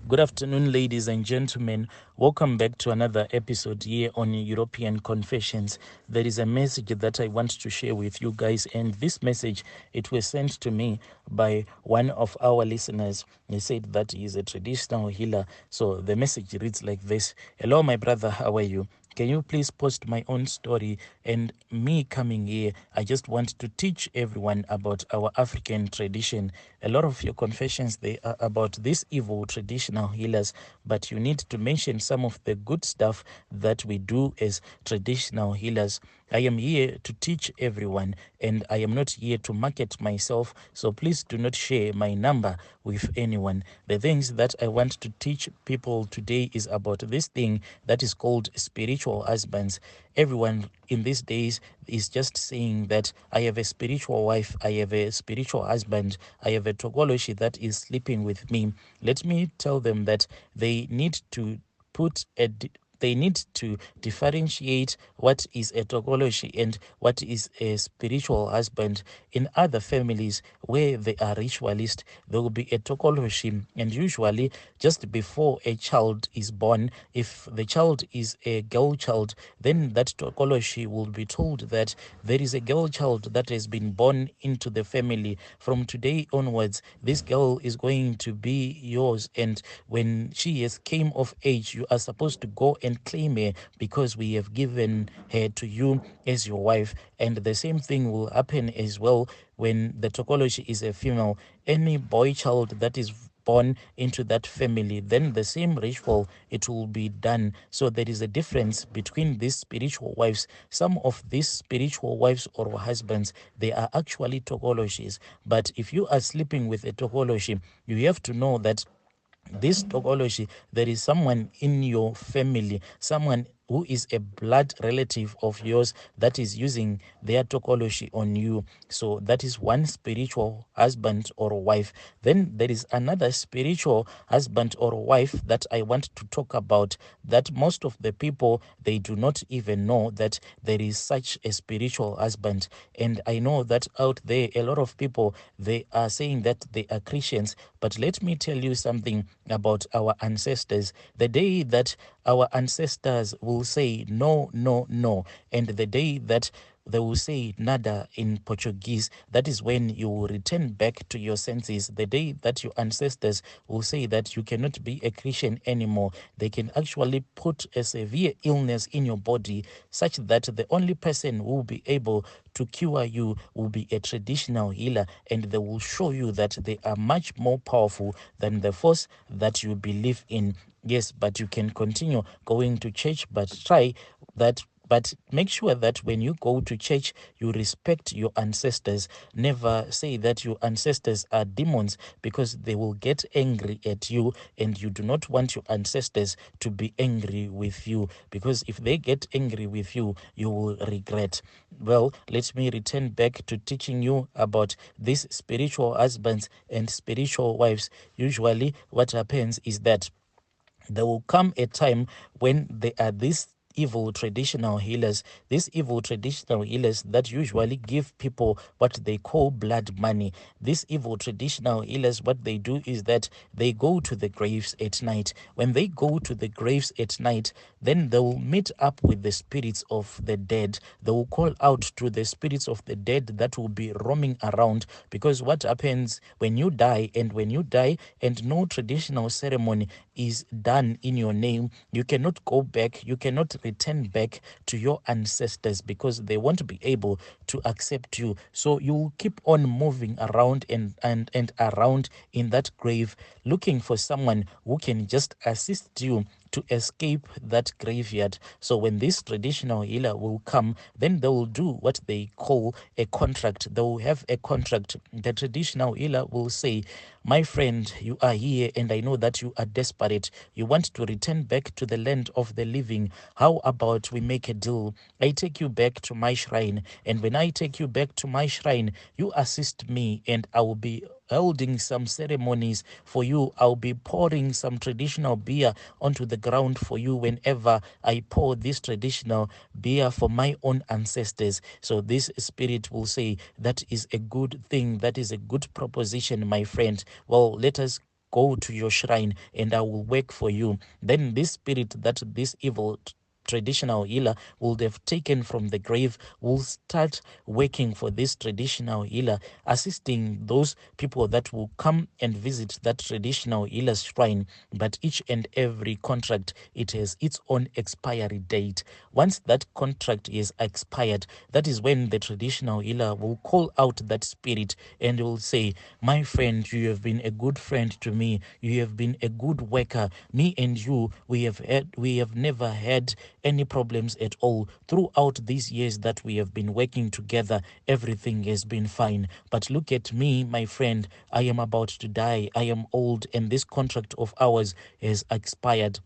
Good afternoon, ladies and gentlemen. Welcome back to another episode here on European Confessions. There is a message that I want to share with you guys, and this message, it was sent to me by one of our listeners. He said that he is a traditional healer. So the message reads like this: Hello, my brother, how are you? Can you please post my own story and me coming here? I just want to teach everyone about our African tradition. A lot of your confessions, they are about these evil traditional healers, but you need to mention some of the good stuff that we do as traditional healers. I am here to teach everyone, and I am not here to market myself, so please do not share my number with anyone. The things that I want to teach people today is about this thing that is called spiritual husbands. Everyone in these days is just saying that I have a spiritual wife, I have a spiritual husband, I have a Togoloshi that is sleeping with me. Let me tell them that they need to put a they need to differentiate what is a tokology and what is a spiritual husband. In other families where they are ritualist, there will be a tokology, and usually just before a child is born, if the child is a girl child, then that tokology will be told that there is a girl child that has been born into the family. From today onwards, this girl is going to be yours, and when she has came of age, you are supposed to go and claim her because we have given her to you as your wife. And the same thing will happen as well when the tokology is a female. Any boy child that is born into that family, then the same ritual, it will be done. So there is a difference between these spiritual wives. Some of these spiritual wives or husbands, they are actually tokologies. But if you are sleeping with a tokology, you have to know that this topology, there is someone in your family, someone who is a blood relative of yours that is using their topology on you. So that is one spiritual husband or wife. Then there is another spiritual husband or wife that I want to talk about, that most of the people, they do not even know that there is such a spiritual husband. And I know that out there, a lot of people, they are saying that they are Christians, but let me tell you something about our ancestors. The day that our ancestors will say no, no, no, and the day that they will say nada in Portuguese, that is when you will return back to your senses. The day that your ancestors will say that you cannot be a Christian anymore, they can actually put a severe illness in your body such that the only person who will be able to cure you will be a traditional healer, and they will show you that they are much more powerful than the force that you believe in. Yes, but you can continue going to church, but try that. But make sure that when you go to church, you respect your ancestors. Never say that your ancestors are demons, because they will get angry at you, and you do not want your ancestors to be angry with you, because if they get angry with you, you will regret. Well, let me return back to teaching you about these spiritual husbands and spiritual wives. Usually, what happens is that there will come a time when there are these evil traditional healers, that usually give people what they call blood money. These evil traditional healers, what they do is that they go to the graves at night. When they go to the graves at night, then they will meet up with the spirits of the dead. They will call out to the spirits of the dead that will be roaming around, because what happens when you die, and no traditional ceremony is done in your name, you cannot go back, you cannot return back to your ancestors, because they won't be able to accept you. So you will keep on moving around and around in that grave, looking for someone who can just assist you to escape that graveyard. So when this traditional healer will come, then they will do what they call a contract. They will have a contract. The traditional healer will say, my friend, you are here and I know that you are desperate. You want to return back to the land of the living. How about we make a deal? I take you back to my shrine, and when I take you back to my shrine, you assist me, and I will be holding some ceremonies for you. I'll be pouring some traditional beer onto the ground for you whenever I pour this traditional beer for my own ancestors. So this spirit will say, that is a good thing, that is a good proposition, my friend. Well, let us go to your shrine and I will work for you. Then this spirit that this evil traditional healer would have taken from the grave will start working for this traditional healer, assisting those people that will come and visit that traditional healer's shrine. But each and every contract, it has its own expiry date. Once that contract is expired, that is when the traditional healer will call out that spirit and will say, my friend, you have been a good friend to me, you have been a good worker. Me and you, we have never had any problems at all. Throughout these years that we have been working together, everything has been fine. But look at me, my friend, I am about to die, I am old, and this contract of ours has expired.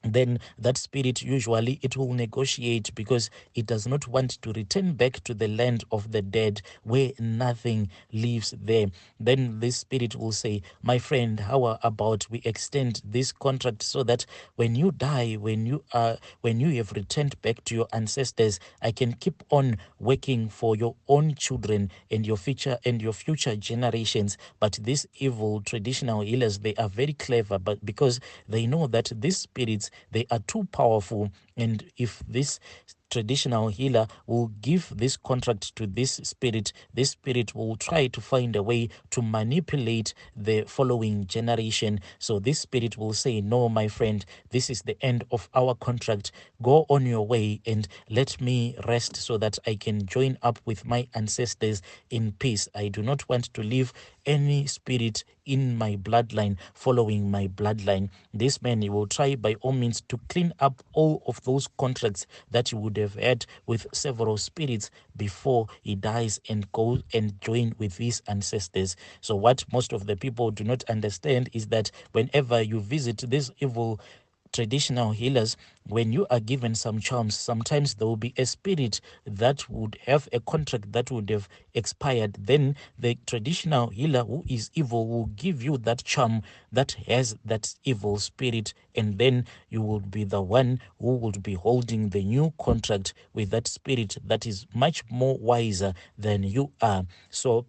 Then that spirit, usually it will negotiate, because it does not want to return back to the land of the dead where nothing lives there. Then this spirit will say, my friend, how about we extend this contract so that when you die, when you have returned back to your ancestors, I can keep on working for your own children and your future generations. But these evil traditional healers, they are very clever, but because they know that these spirits, they are too powerful, and if this traditional healer will give this contract to this spirit will try to find a way to manipulate the following generation. So this spirit will say, no, my friend, this is the end of our contract. Go on your way and let me rest so that I can join up with my ancestors in peace. I do not want to leave any spirit in my bloodline following my bloodline. This man, he will try by all means to clean up all of those contracts that he would have had with several spirits before he dies and goes and join with his ancestors. So what most of the people do not understand is that whenever you visit these evil traditional healers, when you are given some charms, sometimes there will be a spirit that would have a contract that would have expired. Then the traditional healer who is evil will give you that charm that has that evil spirit, and then you will be the one who would be holding the new contract with that spirit that is much more wiser than you are. So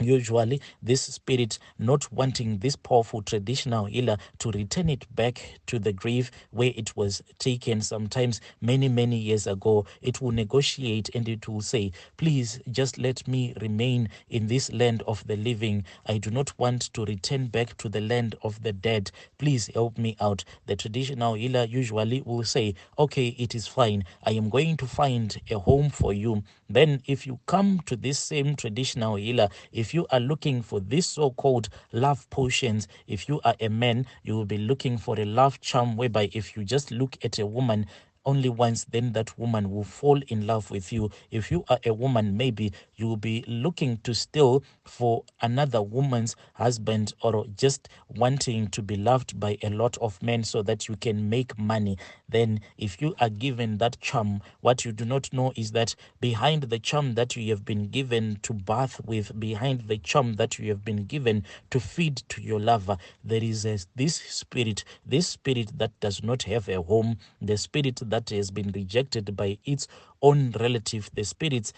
usually this spirit, not wanting this powerful traditional healer to return it back to the grave where it was taken sometimes many years ago, it will negotiate and it will say, please just let me remain in this land of the living. I do not want to return back to the land of the dead. Please help me out. The traditional healer usually will say, okay, it is fine, I am going to find a home for you. Then if you come to this same traditional healer, if you are looking for this so-called love potions, if you are a man, you will be looking for a love charm whereby if you just look at a woman only once, then that woman will fall in love with you. If you are a woman, maybe you will be looking to steal for another woman's husband, or just wanting to be loved by a lot of men so that you can make money. Then if you are given that charm, what you do not know is that behind the charm that you have been given to bath with, behind the charm that you have been given to feed to your lover, there is this spirit that does not have a home, the spirit that has been rejected by its own relative, the spirit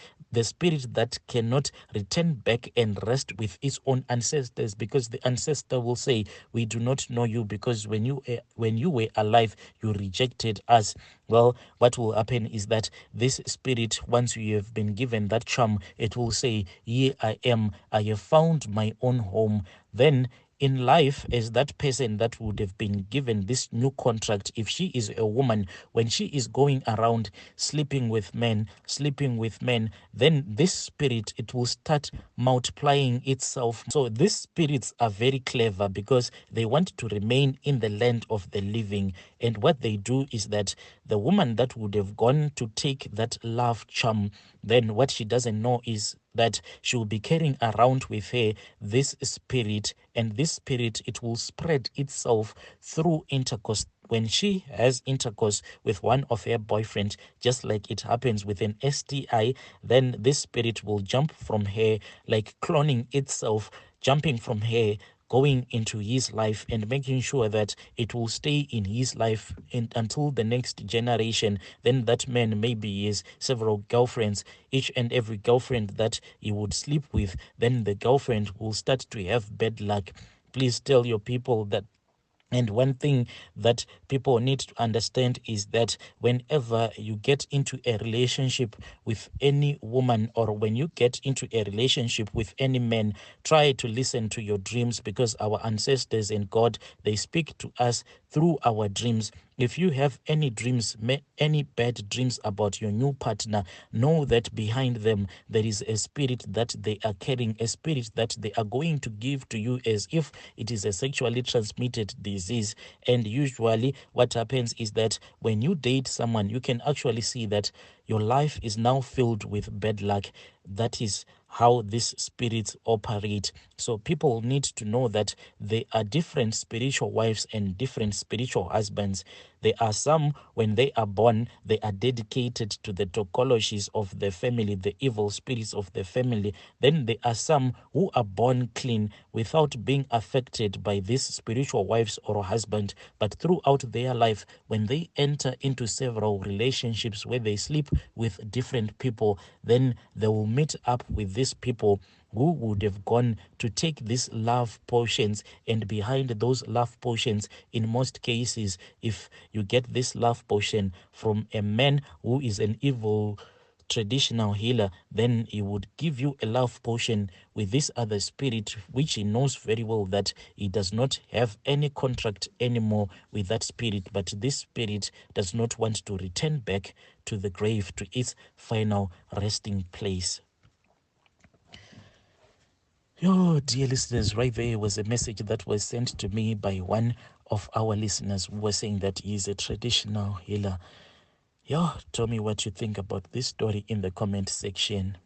that cannot return back and rest with its own ancestors, because the ancestor will say, we do not know you, because when you were alive, you rejected us. Well, what will happen is that this spirit, once you have been given that charm, it will say, here I am, I have found my own home. Then in life, as that person that would have been given this new contract, if she is a woman, when she is going around sleeping with men, then this spirit, it will start multiplying itself. So these spirits are very clever because they want to remain in the land of the living. And what they do is that the woman that would have gone to take that love charm, then what she doesn't know is that she will be carrying around with her this spirit, and this spirit, it will spread itself through intercourse. When she has intercourse with one of her boyfriends, just like it happens with an STI, then this spirit will jump from her, like cloning itself, jumping from her, going into his life and making sure that it will stay in his life until the next generation. Then that man maybe has several girlfriends. Each and every girlfriend that he would sleep with, then the girlfriend will start to have bad luck. please tell your people that. And one thing that people need to understand is that whenever you get into a relationship with any woman, or when you get into a relationship with any man, try to listen to your dreams, because our ancestors and God, they speak to us through our dreams. If you have any dreams, any bad dreams about your new partner, know that behind them there is a spirit that they are carrying, a spirit that they are going to give to you as if it is a sexually transmitted disease. And usually what happens is that when you date someone, you can actually see that your life is now filled with bad luck. That is how these spirits operate. So people need to know that there are different spiritual wives and different spiritual husbands. There are some, when they are born, they are dedicated to the tokologies of the family, the evil spirits of the family. Then there are some who are born clean without being affected by these spiritual wives or husband. But throughout their life, when they enter into several relationships where they sleep with different people, then they will meet up with these people who would have gone to take these love potions, and behind those love potions, in most cases, if you get this love potion from a man who is an evil traditional healer, then he would give you a love potion with this other spirit, which he knows very well that he does not have any contract anymore with that spirit, but this spirit does not want to return back to the grave, to its final resting place. Oh, dear listeners, right there was a message that was sent to me by one of our listeners who was saying that he is a traditional healer. Tell me what you think about this story in the comment section.